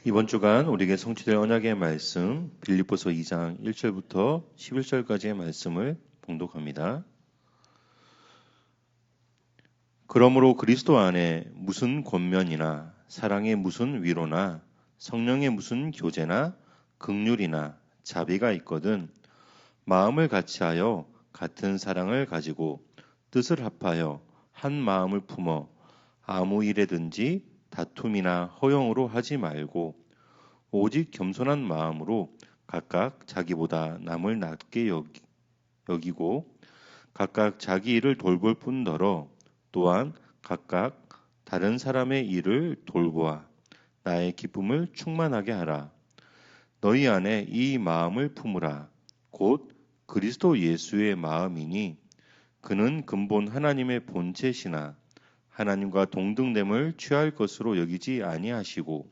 이번 주간 우리에게 성취될 언약의 말씀 빌립보서 2장 1절부터 11절까지의 말씀을 봉독합니다. 그러므로 그리스도 안에 무슨 권면이나 사랑의 무슨 위로나 성령의 무슨 교제나 긍휼이나 자비가 있거든 마음을 같이하여 같은 사랑을 가지고 뜻을 합하여 한 마음을 품어 아무 일에든지 다툼이나 허용으로 하지 말고 오직 겸손한 마음으로 각각 자기보다 남을 낮게 여기고 각각 자기 일을 돌볼 뿐더러 또한 각각 다른 사람의 일을 돌보아 나의 기쁨을 충만하게 하라. 너희 안에 이 마음을 품으라. 곧 그리스도 예수의 마음이니 그는 근본 하나님의 본체시나 하나님과 동등됨을 취할 것으로 여기지 아니하시고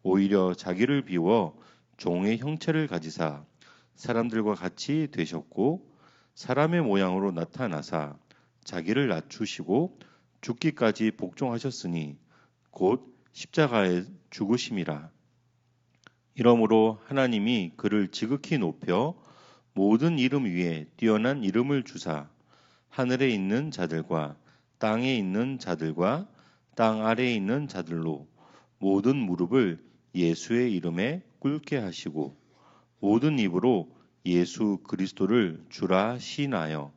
오히려 자기를 비워 종의 형체를 가지사 사람들과 같이 되셨고 사람의 모양으로 나타나사 자기를 낮추시고 죽기까지 복종하셨으니 곧 십자가에 죽으심이라. 이러므로 하나님이 그를 지극히 높여 모든 이름 위에 뛰어난 이름을 주사 하늘에 있는 자들과 땅에 있는 자들과 땅 아래에 있는 자들로 모든 무릎을 예수의 이름에 꿇게 하시고 모든 입으로 예수 그리스도를 주라 시인하여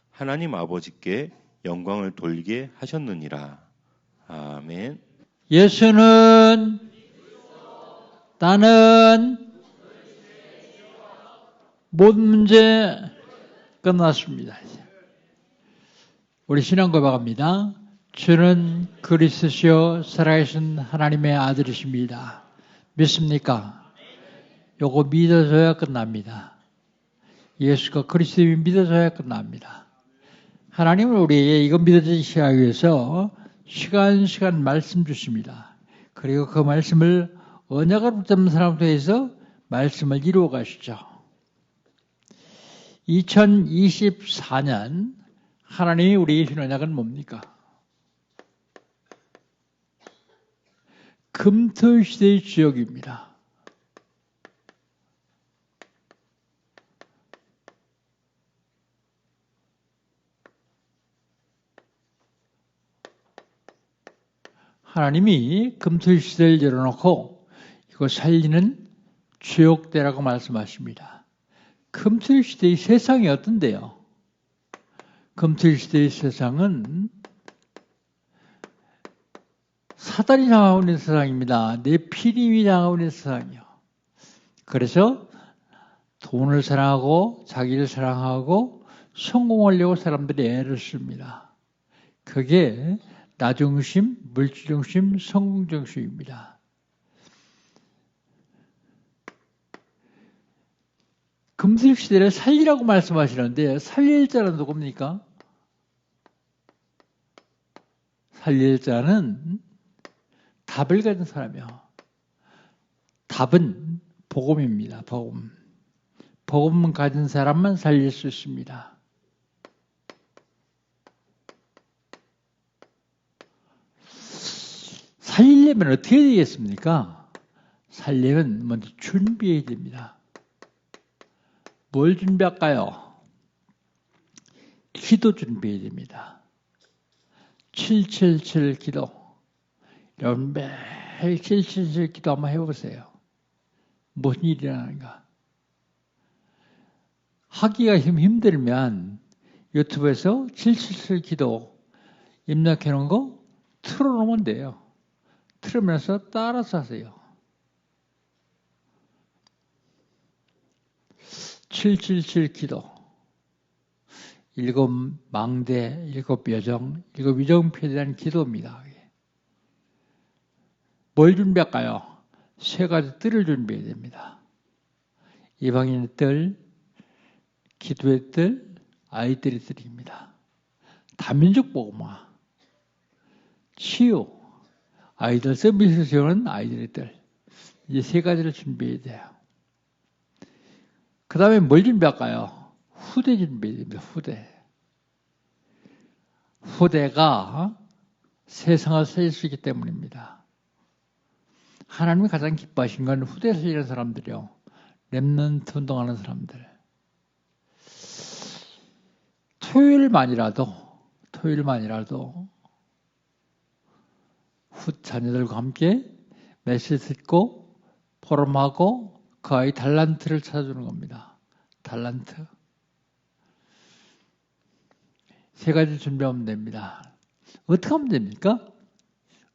하나님 아버지께 영광을 돌리게 하셨느니라. 아멘. 예수는 나는 모든 문제 끝났습니다. 우리 신앙 고백합니다. 주는 그리스도시요 살아계신 하나님의 아들이십니다. 믿습니까? 요거 믿어줘야 끝납니다. 예수가 그리스도임을 믿어줘야 끝납니다. 하나님은 우리에게 이거 믿어지기 하기 위해서 시간 말씀 주십니다. 그리고 그 말씀을 언약을 붙잡는 사람에 대해서 말씀을 이루어 가시죠. 2024년 하나님이 우리에게 주신 언약은 뭡니까? 금토일 시대의 주역입니다. 하나님이 금토일 시대를 열어놓고 이거 살리는 주역대라고 말씀하십니다. 금토일 시대의 세상이 어떤데요? 금토일 시대의 세상은 사단이 장하고 있는 세상입니다. 내 피림이 장하고 있는 세상이요. 그래서 돈을 사랑하고 자기를 사랑하고 성공하려고 사람들이 애를 씁니다. 그게 나중심, 물질중심, 성공중심입니다. 금토일 시대를 살리라고 말씀하시는데 살릴 자는 누굽니까? 살릴 자는 답을 가진 사람이요. 답은 복음입니다. 복음. 복음을 가진 사람만 살릴 수 있습니다. 살리려면 어떻게 되겠습니까? 살리려면 먼저 준비해야 됩니다. 뭘 준비할까요? 기도 준비해야 됩니다. 777 기도. 여러분 매일 777 기도 한번 해보세요. 무슨 일이 일어나는가? 하기가 힘들면 유튜브에서 777 기도 입력해 놓은 거 틀어놓으면 돼요. 틀으면서 따라서 하세요. 777 기도. 7 망대, 7 여정, 7 위정표에 대한 기도입니다. 뭘 준비할까요? 3가지 뜰을 준비해야 됩니다. 이방인의 뜰, 기도의 뜰, 아이들의 뜰입니다. 다민족 복음화, 치유, 아이들 서비스 지원은 아이들의 뜰. 이 3가지를 준비해야 돼요. 그 다음에 뭘 준비할까요? 후대 준비해야 됩니다. 후대. 후대가 세상을 살릴 수 있기 때문입니다. 하나님이 가장 기뻐하신 건 후대에 서지는 사람들이요. 렘넌트 운동하는 사람들. 토요일만이라도 자녀들과 함께 메시지 듣고 포럼하고 그 아이 달란트를 찾아주는 겁니다. 달란트. 3가지 준비하면 됩니다. 어떻게 하면 됩니까?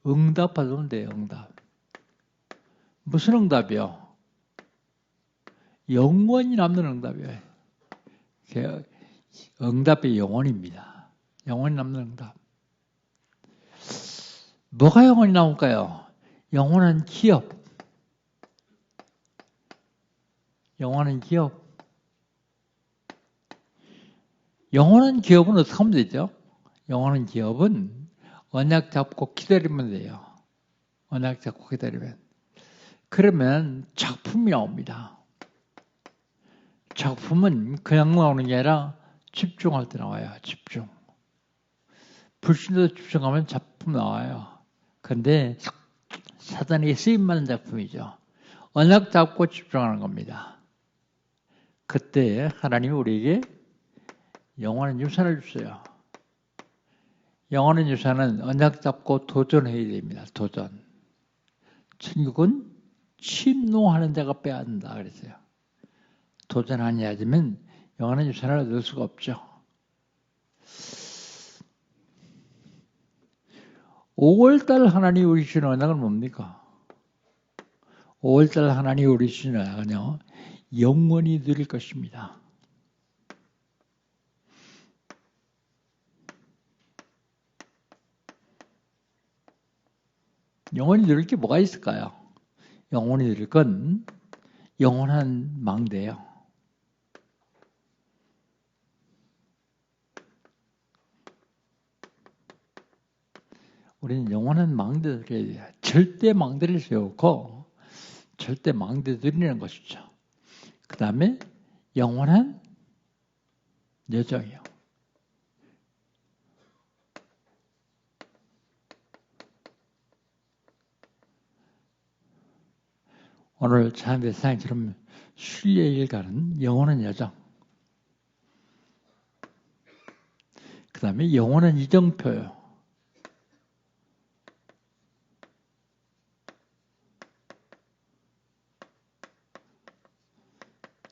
응답 받으면 돼요. 응답. 무슨 응답이요? 영원히 남는 응답이에요. 응답의 영혼입니다. 영원히 남는 응답. 뭐가 영원히 남을까요? 영원한 기업. 영원한 기업. 영원한 기업은 어떻게 하면 되죠? 영원한 기업은 언약 잡고 기다리면 돼요. 언약 잡고 기다리면. 그러면 작품이 나옵니다. 작품은 그냥 나오는 게 아니라 집중할 때 나와요. 집중. 불신도 집중하면 작품 나와요. 그런데 사단에게 쓰임받는 작품이죠. 언약 잡고 집중하는 겁니다. 그때 하나님이 우리에게 영원한 유산을 주세요. 영원한 유산은 언약 잡고 도전해야 됩니다. 도전. 천국은 침노하는 자가 빼앗는다 그랬어요. 도전 안 해야지만 영원한 유산을 얻을 수가 없죠. 5월달 하나님이 우리 주시는 언약은 뭡니까? 5월달 하나님이 우리 주시는 언약은요, 영원히 누릴 것입니다. 영원히 누릴 게 뭐가 있을까요? 영원히 누릴 건 영원한 망대예요. 우리는 영원한 망대들이 절대 망대를 세우고 절대 망대 누리는 것이죠. 그 다음에 영원한 여정이요. 오늘 자연대상처럼 순례일 가는 영원한 여정. 그 다음에 영원한 이정표요.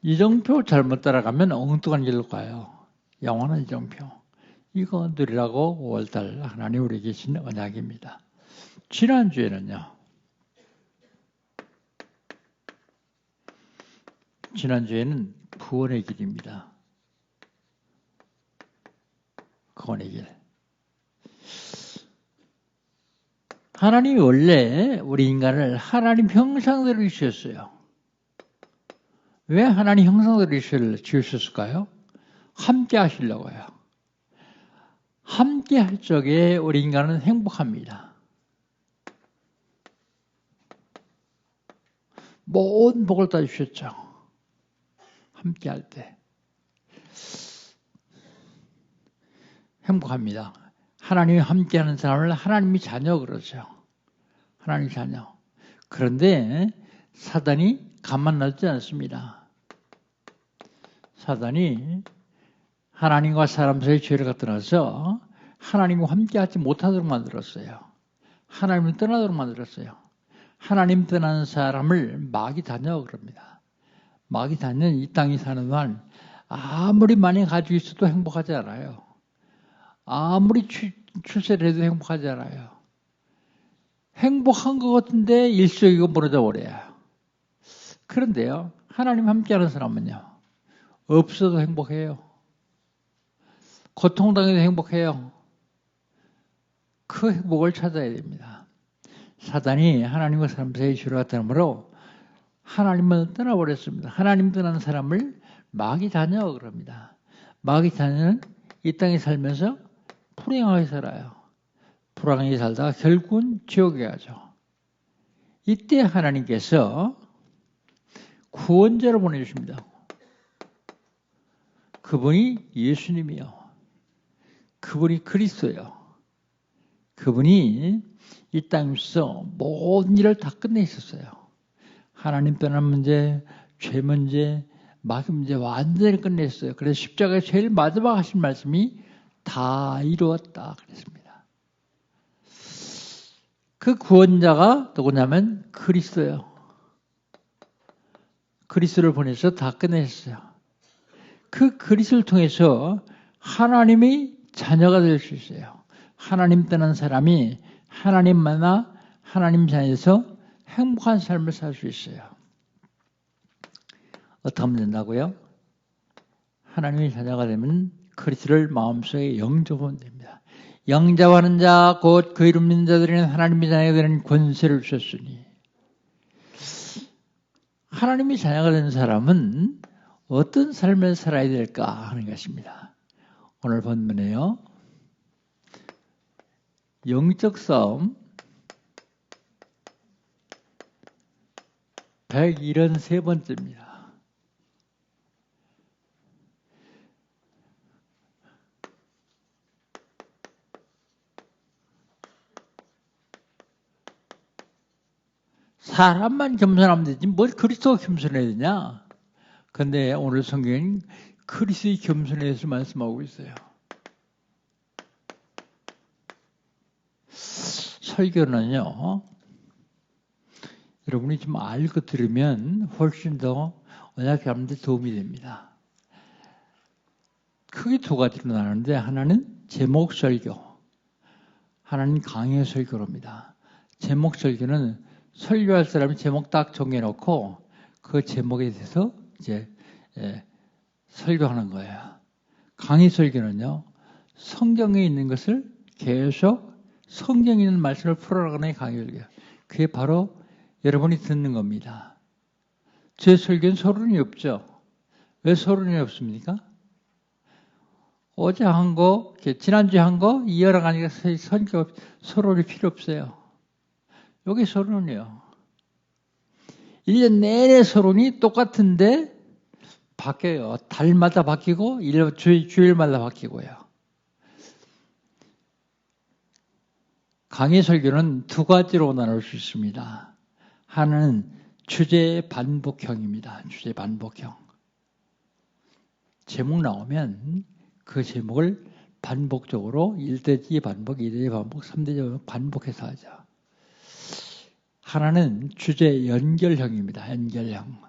이정표 잘못 따라가면 엉뚱한 길로 가요. 영원한 이정표. 이거 누리라고 5월달 하나님 우리에게 주신 언약입니다. 지난주에는요. 지난주에는 구원의 길입니다. 구원의 길. 하나님이 원래 우리 인간을 하나님 형상대로 지으셨어요. 왜 하나님 형상대로 지으셨을까요? 함께 하시려고요. 함께 할 적에 우리 인간은 행복합니다. 모든 복을 다 주셨죠. 함께 할 때. 행복합니다. 하나님이 함께하는 사람을 하나님이 자녀 그러죠. 하나님 자녀. 그런데 사단이 가만 놔두지 않습니다. 사단이 하나님과 사람 사이의 죄를 갖다 놔서 하나님과 함께하지 못하도록 만들었어요. 하나님을 떠나도록 만들었어요. 하나님 떠나는 사람을 마귀 다녀 그럽니다. 마귀 다녀는 이 땅에 사는 동안 아무리 많이 가지고 있어도 행복하지 않아요. 아무리 출세를 해도 행복하지 않아요. 행복한 것 같은데 일시적이고 무너져 버려요. 그런데요, 하나님 함께하는 사람은요, 없어도 행복해요. 고통당해도 행복해요. 그 행복을 찾아야 됩니다. 사단이 하나님과 사람 사이에 죄를 갖다 놓으므로 하나님을 떠나버렸습니다. 하나님 떠난 사람을 마귀 자녀 그럽니다. 마귀 자녀는 이 땅에 살면서 불행하게 살아요. 불행하게 살다가 결국은 지옥에 가죠. 이때 하나님께서 구원자를 보내주십니다. 그분이 예수님이요. 그분이 그리스도예요. 그분이 이 땅에서 모든 일을 다 끝내 있었어요. 하나님 떠난 문제, 죄 문제, 마귀 문제 완전히 끝냈어요. 그래서 십자가에 제일 마지막 하신 말씀이 다 이루었다 그랬습니다. 그 구원자가 누구냐면 그리스도예요. 그리스도를 보내서 다 끝냈어요. 그 그리스도를 통해서 하나님의 자녀가 될 수 있어요. 하나님 떠난 사람이 하나님 만나 하나님 자녀에서 행복한 삶을 살 수 있어요. 어떻게 하면 된다고요? 하나님의 자녀가 되면 그리스도를 마음속에 영접하면 됩니다. 영접하는 자 곧 그 이름 믿는 자들에게는 하나님의 자녀가 되는 권세를 주셨으니 하나님의 자녀가 된 사람은 어떤 삶을 살아야 될까 하는 것입니다. 오늘 본문에요. 영적 싸움 173번째입니다. 사람만 겸손하면 되지 뭘 그리스도가 겸손해야 되냐? 근데 오늘 성경은 그리스도의 겸손에 대해서 말씀하고 있어요. 설교는요. 여러분이 좀 알고 들으면 훨씬 더 언약해 하는 데 도움이 됩니다. 크게 두 가지로 나누는데 하나는 제목 설교, 하나는 강의 설교입니다. 제목 설교는 설교할 사람이 제목 딱 정해놓고 그 제목에 대해서 이제 설교하는 거예요. 강의 설교는요, 성경에 있는 것을 계속 성경에 있는 말씀을 풀어나가는 강의 설교. 그게 바로 여러분이 듣는 겁니다. 제 설교는 서론이 없죠. 왜 서론이 없습니까? 어제 한 거, 지난주에 한 거 이어나가니까 설교 서론이 필요 없어요. 여기 서론이요. 1년 내내 서론이 똑같은데 바뀌어요. 달마다 바뀌고 주일마다 바뀌고요. 강의 설교는 두 가지로 나눌 수 있습니다. 하나는 주제 반복형입니다. 주제 반복형. 제목 나오면 그 제목을 반복적으로 1대2 반복, 2대2 반복, 3대2 반복해서 하죠. 하나는 주제 연결형입니다. 연결형.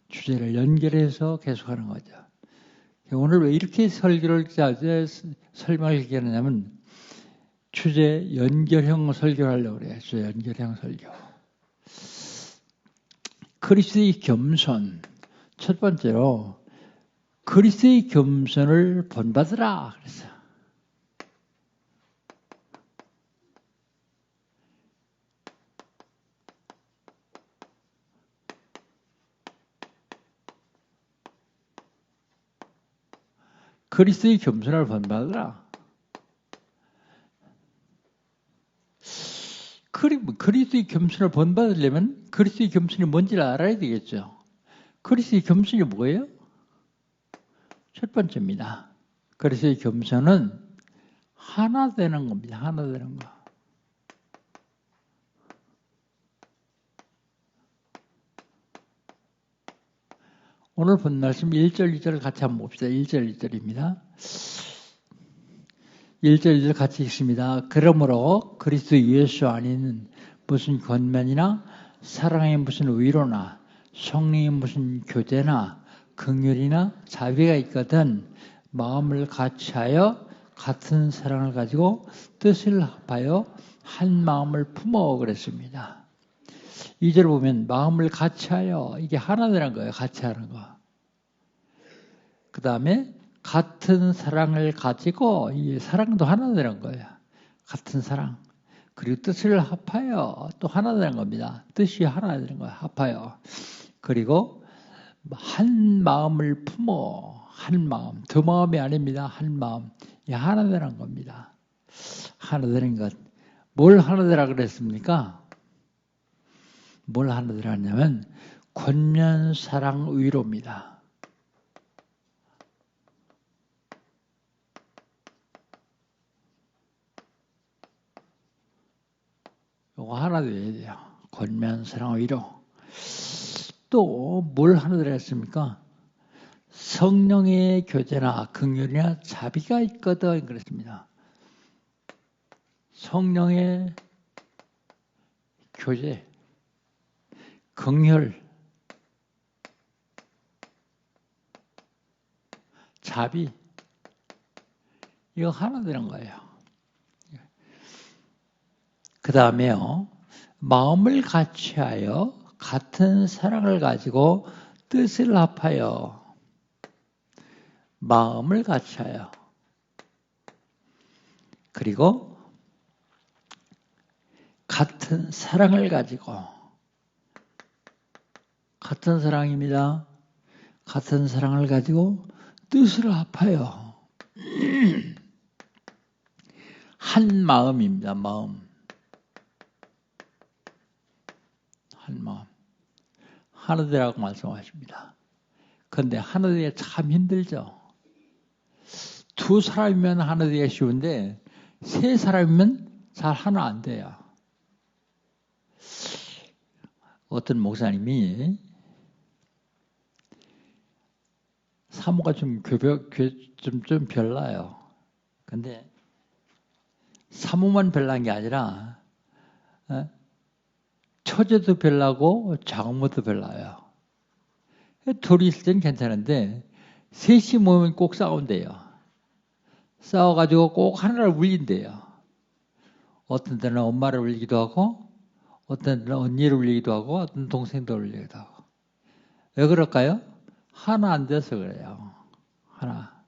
주제를 연결해서 계속하는 거죠. 오늘 왜 이렇게 설명을 얘기 하느냐면 주제 연결형 설교를 하려고 그래요. 주제 연결형 설교. 그리스도의 겸손. 첫 번째로 그리스도의 겸손을 본받으라 그랬어요. 그리스도의 겸손을 본받으라. 그리스도의 겸손을 본받으려면 그리스도의 겸손이 뭔지를 알아야 되겠죠. 그리스도의 겸손이 뭐예요? 첫 번째입니다. 그리스도의 겸손은 하나 되는 겁니다. 하나 되는 거. 오늘 본 말씀 1절, 2절을 같이 한번 봅시다. 1절, 2절입니다. 1절, 2절 같이 읽습니다. 그러므로 그리스도 예수 안에는 무슨 권면이나 사랑의 무슨 위로나 성령의 무슨 교제나 긍휼이나 자비가 있거든 마음을 같이하여 같은 사랑을 가지고 뜻을 합하여 한 마음을 품어 그랬습니다. 2절 보면 마음을 같이하여 이게 하나 되는 거예요. 같이 하는 거. 그 다음에 같은 사랑을 가지고 이 사랑도 하나 되는 거예요. 같은 사랑. 그리고 뜻을 합하여 또 하나 되는 겁니다. 뜻이 하나 되는 거예요. 합하여. 그리고 한 마음을 품어. 한 마음. 두 마음이 아닙니다. 한 마음. 이 하나 되는 겁니다. 하나 되는 것. 뭘 하나 되라 그랬습니까? 뭘 하나 되라냐면 권면, 사랑, 위로입니다. 요거 하나 돼야 돼요. 권면, 사랑, 위로. 또 뭘 하나 들었습니까? 성령의 교제나 긍휼이나 자비가 있거든 그랬습니다. 성령의 교제, 긍휼, 자비, 이거 하나 되는 거예요. 그 다음에요, 마음을 같이하여 같은 사랑을 가지고 뜻을 합하여. 마음을 같이하여. 그리고 같은 사랑을 가지고. 같은 사랑입니다. 같은 사랑을 가지고 뜻을 합하여. 한 마음입니다. 마음. 한 마음. 하나 되라고 말씀하십니다. 그런데 하나 되기가 참 힘들죠. 두 사람이면 하나 되기가 쉬운데 세 사람이면 잘 하나 안 돼요. 어떤 목사님이 사모가 좀 별나요. 근데 사모만 별난 게 아니라 처제도 별나고 장모도 별나요. 둘이 있을 땐 괜찮은데 셋이 모이면 꼭 싸운대요. 싸워가지고 꼭 하나를 울린대요. 어떤 때는 엄마를 울리기도 하고 어떤 때는 언니를 울리기도 하고 어떤 동생도 울리기도 하고. 왜 그럴까요? 하나 안 돼서 그래요. 하나.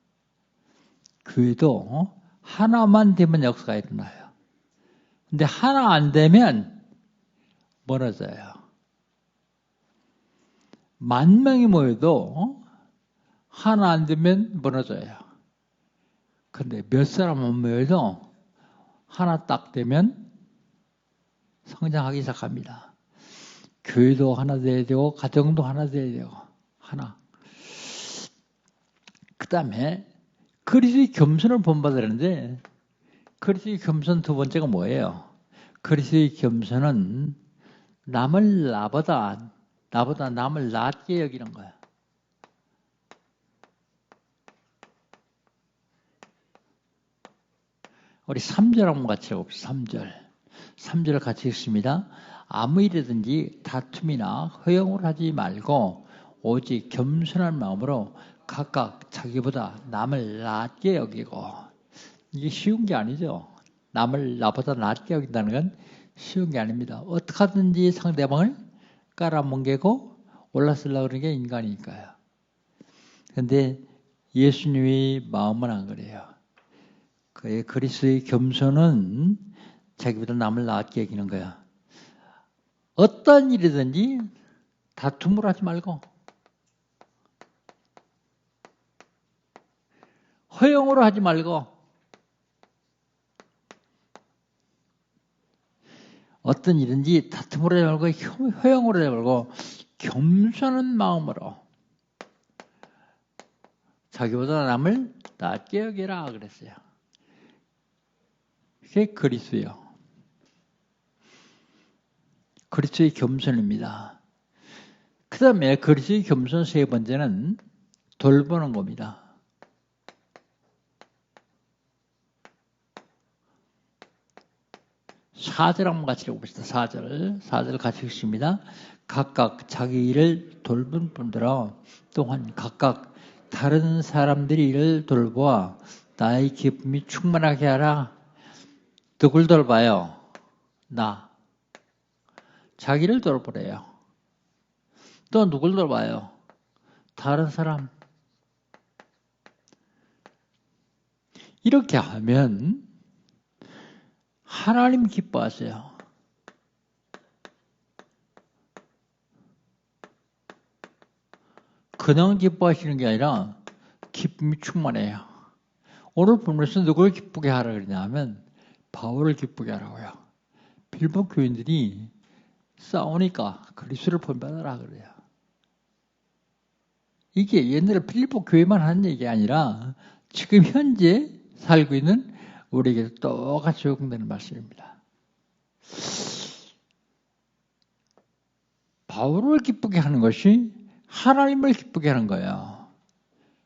교회도 하나만 되면 역사가 일어나요. 근데 하나 안 되면 멀어져요. 10,000명이 모여도 하나 안 되면 멀어져요. 근데 몇 사람만 모여도 하나 딱 되면 성장하기 시작합니다. 교회도 하나 돼야 되고 가정도 하나 돼야 되고 하나. 그 다음에 그리스도의 겸손을 본받으는데 그리스도의 겸손 두 번째가 뭐예요? 그리스도의 겸손은 남을 나보다 남을 낫게 여기는 거야. 우리 3절 한번 같이 해봅시다. 3절 같이 읽습니다. 아무 일이든지 다툼이나 허용을 하지 말고 오직 겸손한 마음으로 각각 자기보다 남을 낫게 여기고. 이게 쉬운 게 아니죠. 남을 나보다 낫게 여긴다는 건 쉬운 게 아닙니다. 어떻게 하든지 상대방을 깔아뭉개고 올라서려고 그러는 게 인간이니까요. 그런데 예수님의 마음은 안 그래요. 그의 그리스도의 겸손은 자기보다 남을 낫게 여기는 거야. 어떤 일이든지 다툼을 하지 말고 허용으로 하지 말고 어떤 일인지 다툼으로 하지 말고 허용으로 하지 말고 겸손한 마음으로 자기보다 남을 낫게 여기라 그랬어요. 그게 그리스도예요. 그리스도의 겸손입니다. 그 다음에 그리스도의 겸손 세 번째는 돌보는 겁니다. 4절 한번 같이 읽어봅시다. 4절 같이 읽습니다. 각각 자기 일을 돌본 분들아 또한 각각 다른 사람들이 일을 돌보아 나의 기쁨이 충만하게 하라. 누굴 돌봐요? 나. 자기를 돌보래요. 또 누굴 돌봐요? 다른 사람. 이렇게 하면 하나님 기뻐하세요. 그냥 기뻐하시는 게 아니라 기쁨이 충만해요. 오늘 본문에서 누굴 기쁘게 하라 그러냐면 바울을 기쁘게 하라고요. 빌보 교인들이 싸우니까 그리스도를 본받아라 그래요. 이게 옛날에 빌보 교회만 하는 얘기 아니라 지금 현재 살고 있는 우리에게 똑같이 적용되는 말씀입니다. 바울을 기쁘게 하는 것이 하나님을 기쁘게 하는 거예요.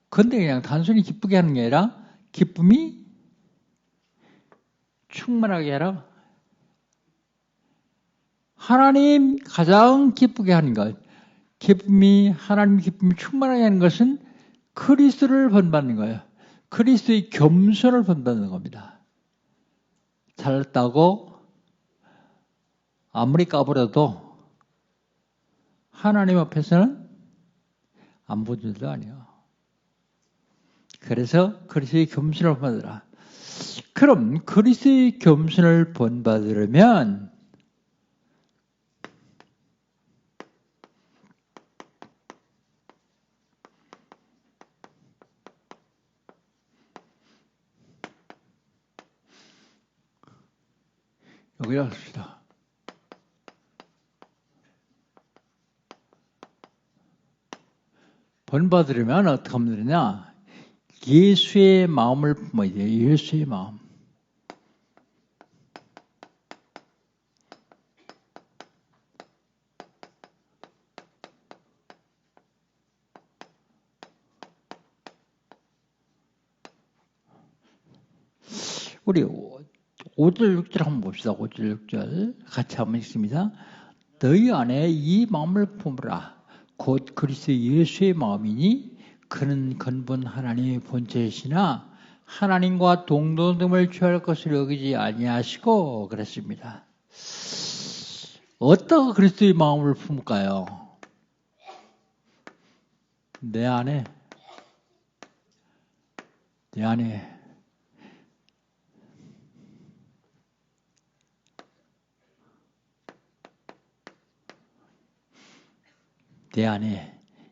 그런데 그냥 단순히 기쁘게 하는 게 아니라 기쁨이 충만하게 하라. 하나님 가장 기쁘게 하는 것, 하나님 기쁨이 충만하게 하는 것은 그리스도를 본받는 거예요. 그리스도의 겸손을 본받는 겁니다. 잘났다고 아무리 까불어도 하나님 앞에서는 안 본 줄도 아니에요. 그래서 그리스도의 겸손을 본받으라. 그럼 그리스도의 겸손을 본받으려면 여기다 씁시다. 본받으려면 어떻게 하면 되냐? 예수의 마음을 품어야 돼요. 예수의 마음. 우리 5절 6절 한번 봅시다. 5절 6절 같이 한번 읽습니다. 너희 안에 이 마음을 품으라. 곧 그리스도 예수의 마음이니 그는 근본 하나님의 본체이시나 하나님과 동등됨을 취할 것을 여기지 아니하시고 그랬습니다. 어디다가 그리스도의 마음을 품을까요? 내 안에 내 안에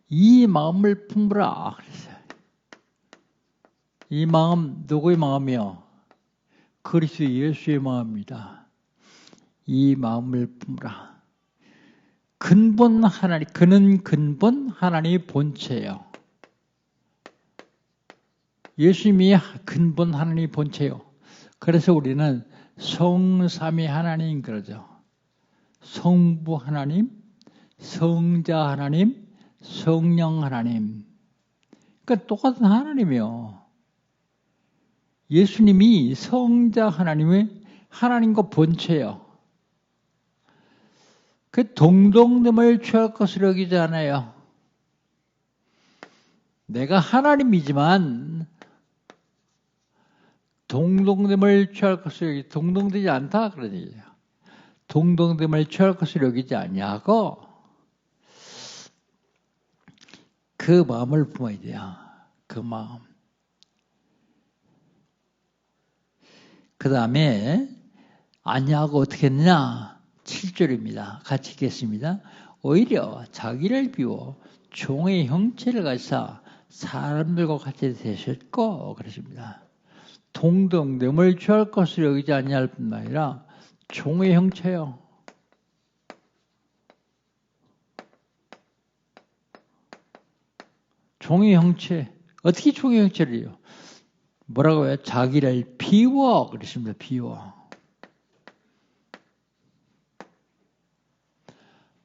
이 마음을 품으라 그랬어요. 이 마음 누구의 마음이요? 그리스도 예수의 마음입니다. 이 마음을 품으라. 근본 하나님, 그는 근본 하나님의 본체예요. 예수님이 근본 하나님의 본체예요. 그래서 우리는 성삼위 하나님 그러죠. 성부 하나님, 성자 하나님, 성령 하나님. 그러니까 똑같은 하나님이요. 예수님이 성자 하나님의 하나님과 본체예요. 그 동등됨을 취할 것으로 여기지 않아요. 내가 하나님이지만 동등됨을 취할 것으로 여기지 동등되지 않다 그런 얘기예요. 동등됨을 취할 것으로 여기지 아니하고 그 마음을 품어야 돼요. 그 마음. 그 다음에 아니하고 어떻게 했느냐? 7절입니다. 같이 읽겠습니다. 오히려 자기를 비워 종의 형체를 가지사 사람들과 같이 되셨고 그러십니다. 동등됨을 취할 것을 여기지 아니할 뿐만 아니라 종의 형체요. 종의 형체. 어떻게 종의 형체를 해요? 뭐라고 해요? 자기를 비워 그러십니다. 비워.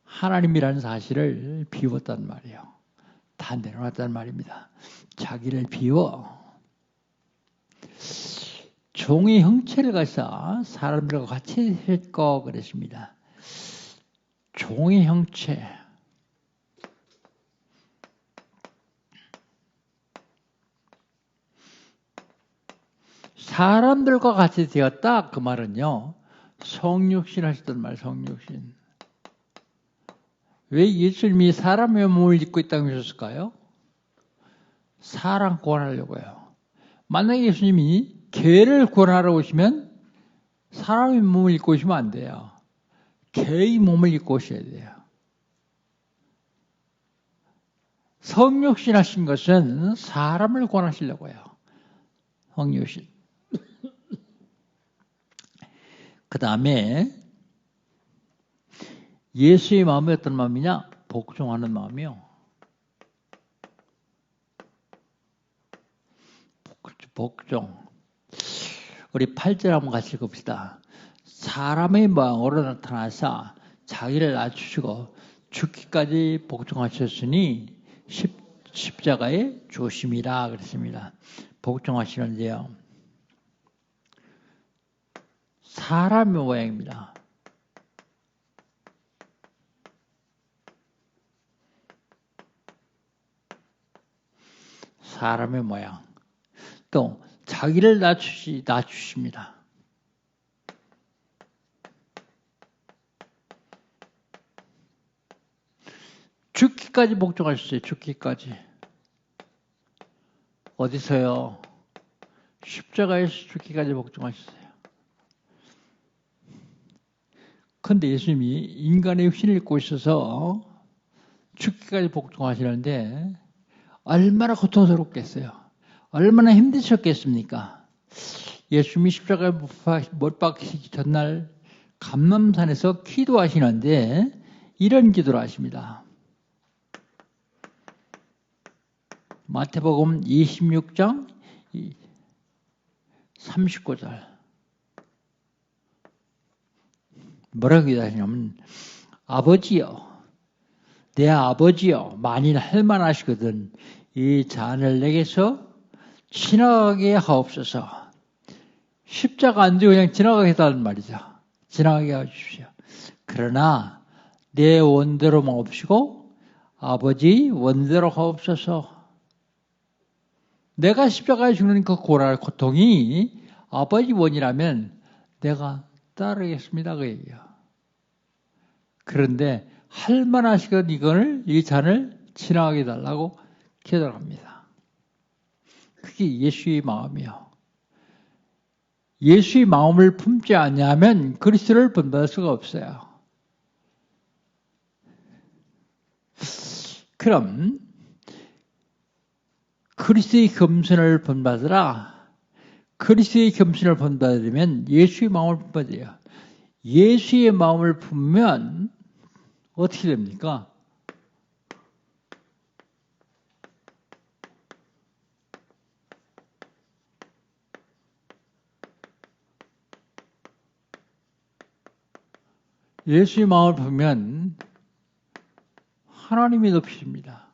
하나님이라는 사실을 비웠단 말이에요. 다 내려놨단 말입니다. 자기를 비워. 종의 형체를 가서 사람들과 같이 했고 그랬습니다. 종의 형체. 사람들과 같이 되었다. 그 말은요. 성육신 하시던 말, 성육신. 왜 예수님이 사람의 몸을 입고 이 땅에 오셨을까요? 사람 구원하려고요. 만약에 예수님이 개를 구원하러 오시면 사람의 몸을 입고 오시면 안 돼요. 개의 몸을 입고 오셔야 돼요. 성육신 하신 것은 사람을 구원하시려고요. 성육신. 그 다음에 예수의 마음이 어떤 마음이냐? 복종하는 마음이요. 복종. 우리 8절 한번 같이 읽읍시다. 사람의 모양으로 나타나사 자기를 낮추시고 죽기까지 복종하셨으니 십자가에 조심이라 그랬습니다. 복종하시는데요. 사람의 모양입니다. 사람의 모양. 또 자기를 낮추십니다. 죽기까지 복종하셨어요. 죽기까지. 어디서요? 십자가에서 죽기까지 복종하셨어요. 그런데 예수님이 인간의 육신을 입고 있어서 죽기까지 복종하시는데 얼마나 고통스럽겠어요. 얼마나 힘드셨겠습니까? 예수님이 십자가에 못 박히기 전날 감람산에서 기도하시는데 이런 기도를 하십니다. 마태복음 26장 39절. 뭐라고 기도하시냐면, 아버지여, 내 아버지여, 만일 할만하시거든 이 잔을 내게서 지나가게 하옵소서. 십자가 안 지고 그냥 지나가게 해달라는 말이죠. 지나가게 해주십시오. 그러나 내 원대로만 없이고 아버지 원대로 하옵소서. 내가 십자가에 죽는 그 고통이 아버지 원이라면 내가 따르겠습니다. 그 얘기예요. 그런데 할만하시건 이 잔을 지나가게 해달라고 기도를 합니다. 그게 예수의 마음이요. 예수의 마음을 품지 않냐면 그리스도를 본받을 수가 없어요. 그럼 그리스도의 겸손을 본받으라. 그리스도의 겸손을 본받으려면 예수의 마음을 본받아요. 예수의 마음을 품으면 어떻게 됩니까? 예수의 마음을 보면 하나님이 높이십니다.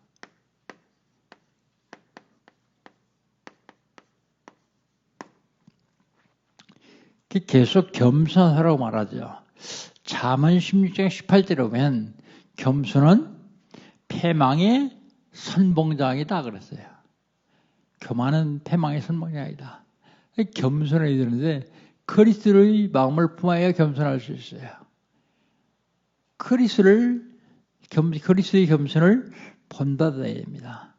계속 겸손하라고 말하죠. 잠언 16장 18절에 보면 겸손은 패망의 선봉장이다 그랬어요. 교만은 패망의 선봉장이다. 겸손해야 되는데 그리스도의 마음을 품어야 겸손할 수 있어요. 그리스도의 겸손을 본받아야 됩니다.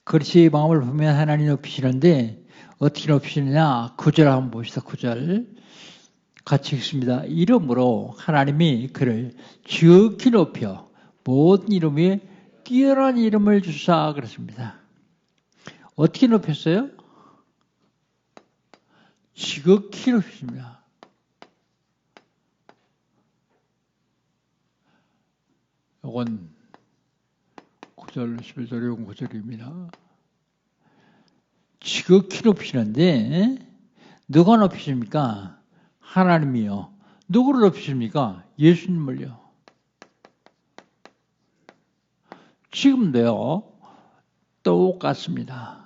그리스도의 마음을 보면 하나님 높이시는데 어떻게 높이시느냐? 9절 한번 봅시다. 9절 같이 읽습니다. 이름으로 하나님이 그를 지극히 높여 모든 이름 위에 뛰어난 이름을 주사 그랬습니다. 어떻게 높였어요? 지극히 높이십니다. 이건 9절, 11절, 이건 9절입니다. 지극히 높이시는데 누가 높이십니까? 하나님이요. 누구를 높이십니까? 예수님을요. 지금도요. 똑같습니다.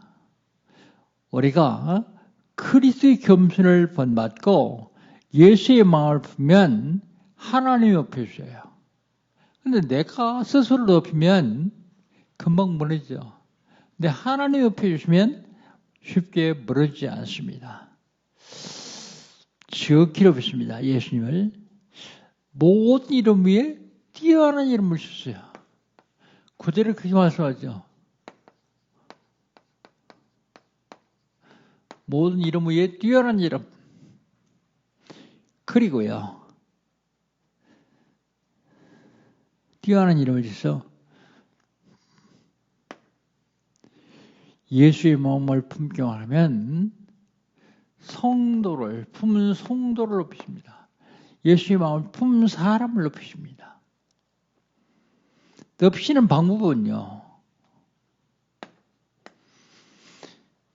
우리가 그리스도의 겸손을 본받고 예수의 마음을 품으면 하나님이 높여주셔요. 근데 내가 스스로 높이면 금방 무너지죠. 근데 하나님이 높여주시면 쉽게 무너지지 않습니다. 지극히 높였습니다. 예수님을 모든 이름 위에 뛰어난 이름을 주셨어요. 구절에 그렇게 말씀하죠. 모든 이름 위에 뛰어난 이름. 그리고요. 뛰어난 이름을 주셔서 예수의 마음을 품기만 하면 품은 성도를 높이십니다. 예수의 마음을 품은 사람을 높이십니다. 높이시는 방법은요.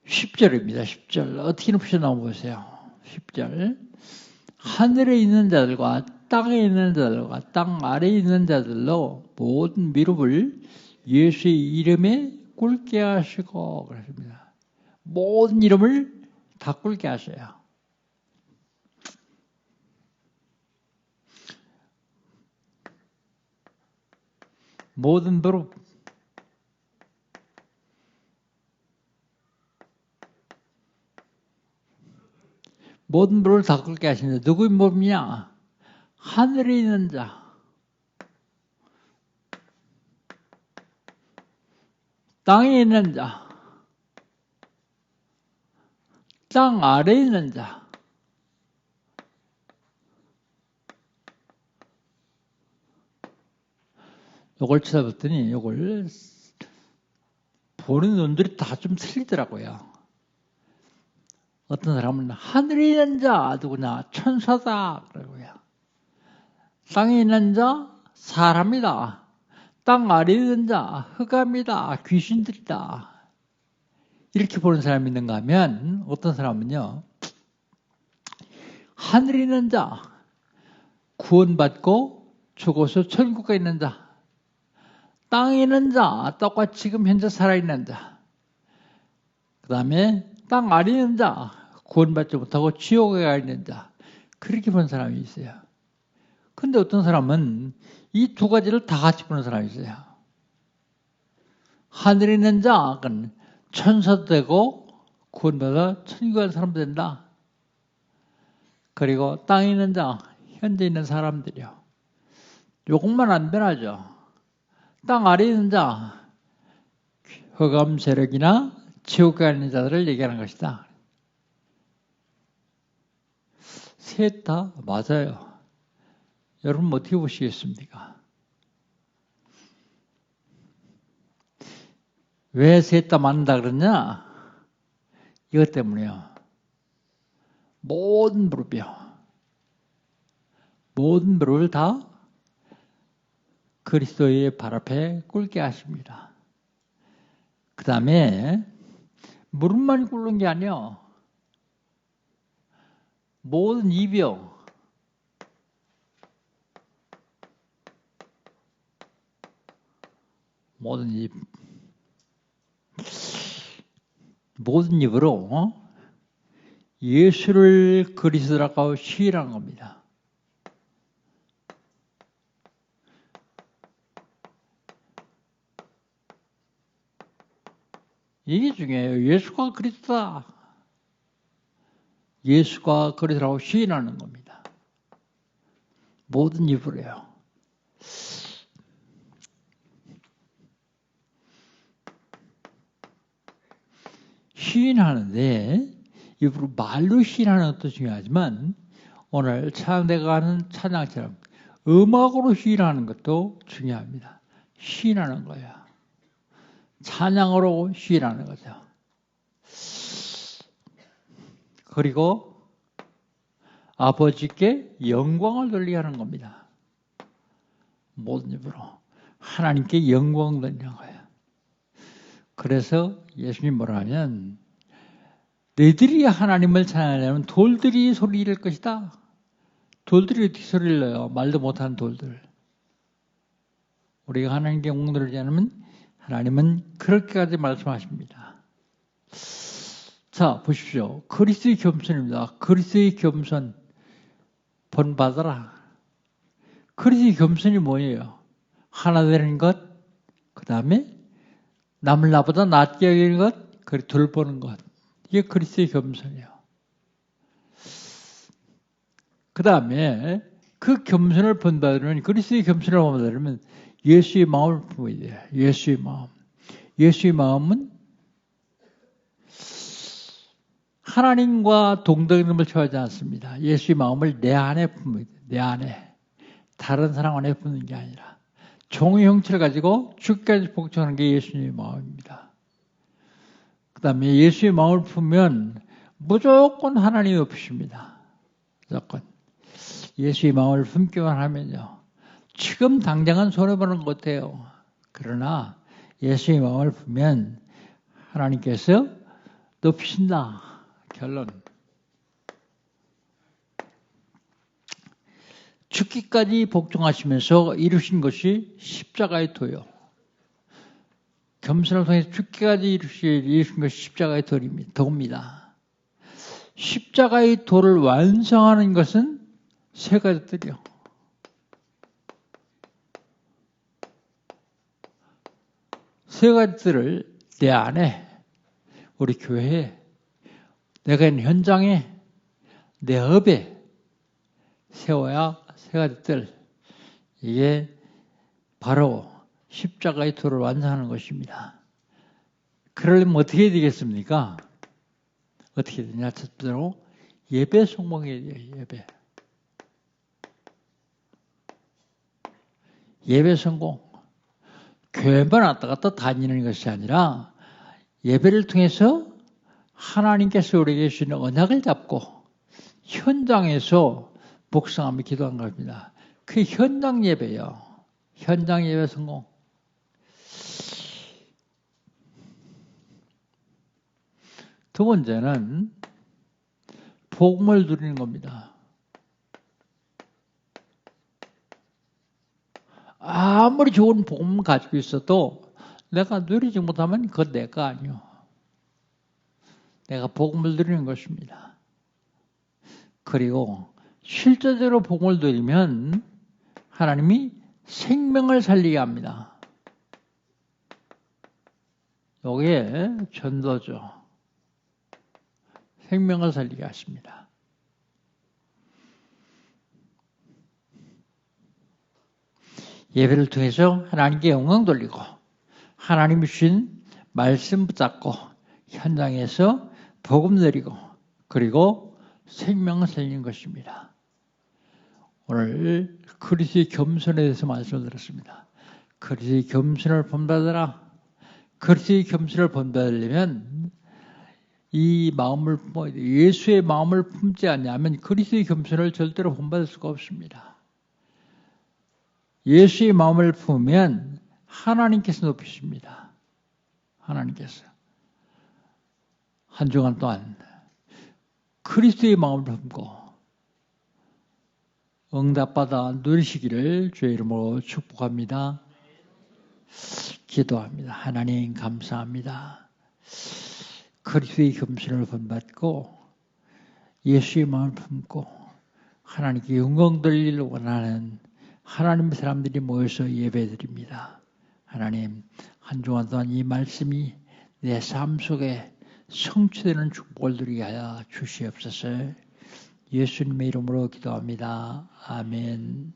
10절입니다. 10절. 어떻게 높이셨나 보세요. 10절. 하늘에 있는 자들과 땅에 있는 자들과 땅 아래에 있는 자들로 모든 미룹을 예수의 이름에 꿇게 하시고 그렇습니다. 모든 이름을 다 꿇게 하셔요. 모든 무릎, 모든 무릎을 다 꿇게 하십니다. 누구의 무릎이냐? 하늘에 있는 자, 땅에 있는 자, 땅 아래에 있는 자, 요걸 찾아봤더니 요걸 보는 눈들이 다 좀 틀리더라고요. 어떤 사람은 하늘에 있는 자 누구냐? 천사다 그러고요. 땅에 있는 자 사람이다. 땅 아래에 있는 자 흑암이다. 귀신들이다. 이렇게 보는 사람이 있는가 하면 어떤 사람은요. 하늘에 있는 자 구원받고 죽어서 천국에 있는 자 땅에 있는 자 똑같이 지금 현재 살아있는 자 그 다음에 땅 아래에 있는 자 구원받지 못하고 지옥에 가 있는 자 그렇게 보는 사람이 있어요. 근데 어떤 사람은 이 두 가지를 다 같이 보는 사람이 있어요. 하늘에 있는 자는 천사도 되고 구원받아 천국에 가는 사람도 된다. 그리고 땅에 있는 자 현재 있는 사람들이요. 요것만 안 변하죠. 땅 아래에 있는 자 흑암 세력이나 지옥에 있는 자들을 얘기하는 것이다. 셋 다 맞아요. 여러분 어떻게 보시겠습니까? 왜 셋 다 맞는다 그러냐? 이것 때문에요. 모든 무릎이요. 모든 무릎을 다 그리스도의 발 앞에 꿇게 하십니다. 그 다음에 무릎만 꿇는 게 아니요. 모든 입이요. 모든 입. 모든 입으로 예수를 그리스도라고 시인한 겁니다. 이게 중요해요. 예수가 그리스도다. 예수가 그리스도라고 시인하는 겁니다. 모든 입으로요. 시인하는데 입으로 말로 시인하는 것도 중요하지만 오늘 찬양대가 하는 찬양처럼 음악으로 시인하는 것도 중요합니다. 시인하는 거예요. 찬양으로 시인하는 거죠. 그리고 아버지께 영광을 돌리게 하는 겁니다. 모든 입으로 하나님께 영광을 돌리는 거예요. 그래서 예수님 뭐라 하면 너희들이 하나님을 찬양하려면 돌들이 소리를 것이다. 돌들이 어떻게 소리를 내요? 말도 못하는 돌들. 우리가 하나님께 영광 돌리지 않으면 하나님은 그렇게까지 말씀하십니다. 자, 보십시오. 그리스도의 겸손입니다. 그리스도의 겸손 본받아라. 그리스도의 겸손이 뭐예요? 하나 되는 것, 그 다음에 남을 나보다 낫게 여기는 것, 그리고 돌보는 것. 이게 그리스도의 겸손이에요. 그 다음에 그 겸손을 본받으면, 그리스도의 겸손을 본받으면 예수의 마음을 품어야 돼요. 예수의 마음. 예수의 마음은 하나님과 동등됨을 처하지 않습니다. 예수의 마음을 내 안에 품어야 돼요. 내 안에. 다른 사람 안에 품는 게 아니라. 종의 형체를 가지고 주께까지 복종하는 게 예수님의 마음입니다. 그 다음에 예수의 마음을 품으면 무조건 하나님이 없으십니다. 무조건. 예수의 마음을 품기만 하면요. 지금 당장은 손해보는 것 같아요. 그러나 예수의 마음을 품으면 하나님께서 높이신다. 결론. 죽기까지 복종하시면서 이루신 것이 십자가의 도요. 겸손을 통해서 죽기까지 이루신 것이 십자가의 도입니다. 십자가의 도를 완성하는 것은 세 가지들이요. 세 가지들을 내 안에, 우리 교회에, 내가 있는 현장에, 내 업에 세워야 세 가지들, 이게 바로 십자가의 도를 완성하는 것입니다. 그러려면 어떻게 해야 되겠습니까? 어떻게 되냐? 첫째로 예배 성공해야 돼요. 예배. 예배 성공. 교회만 왔다 갔다 다니는 것이 아니라 예배를 통해서 하나님께서 우리에게 주시는 언약을 잡고 현장에서 묵상하며 기도한 겁니다. 그게 현장 예배예요. 현장 예배 성공. 두 번째는 복음을 누리는 겁니다. 아무리 좋은 복음을 가지고 있어도 내가 누리지 못하면 그건 내가 아니요. 내가 복음을 누리는 것입니다. 그리고 실제적으로 복음을 누리면 하나님이 생명을 살리게 합니다. 이게 전도죠. 생명을 살리게 하십니다. 예배를 통해서 하나님께 영광 돌리고 하나님이 주신 말씀 붙잡고 현장에서 복음 누리고 그리고 생명을 살리는 것입니다. 오늘 그리스도의 겸손에 대해서 말씀을 드렸습니다. 그리스도의 겸손을 본받으라. 그리스도의 겸손을 본받으려면 이 마음을 예수의 마음을 품지 않냐면 그리스도의 겸손을 절대로 본받을 수가 없습니다. 예수의 마음을 품으면 하나님께서 높이십니다. 하나님께서 한 주간 동안 그리스도의 마음을 품고 응답받아 누리시기를 주의 이름으로 축복합니다. 기도합니다. 하나님 감사합니다. 그리스도의 겸손을 본받고 예수의 마음을 품고 하나님께 영광 돌리기를 원하는 하나님의 사람들이 모여서 예배드립니다. 하나님, 한 주간 동안 이 말씀이 내 삶 속에 성취되는 축복을 누리게 하여 주시옵소서. 예수님의 이름으로 기도합니다. 아멘.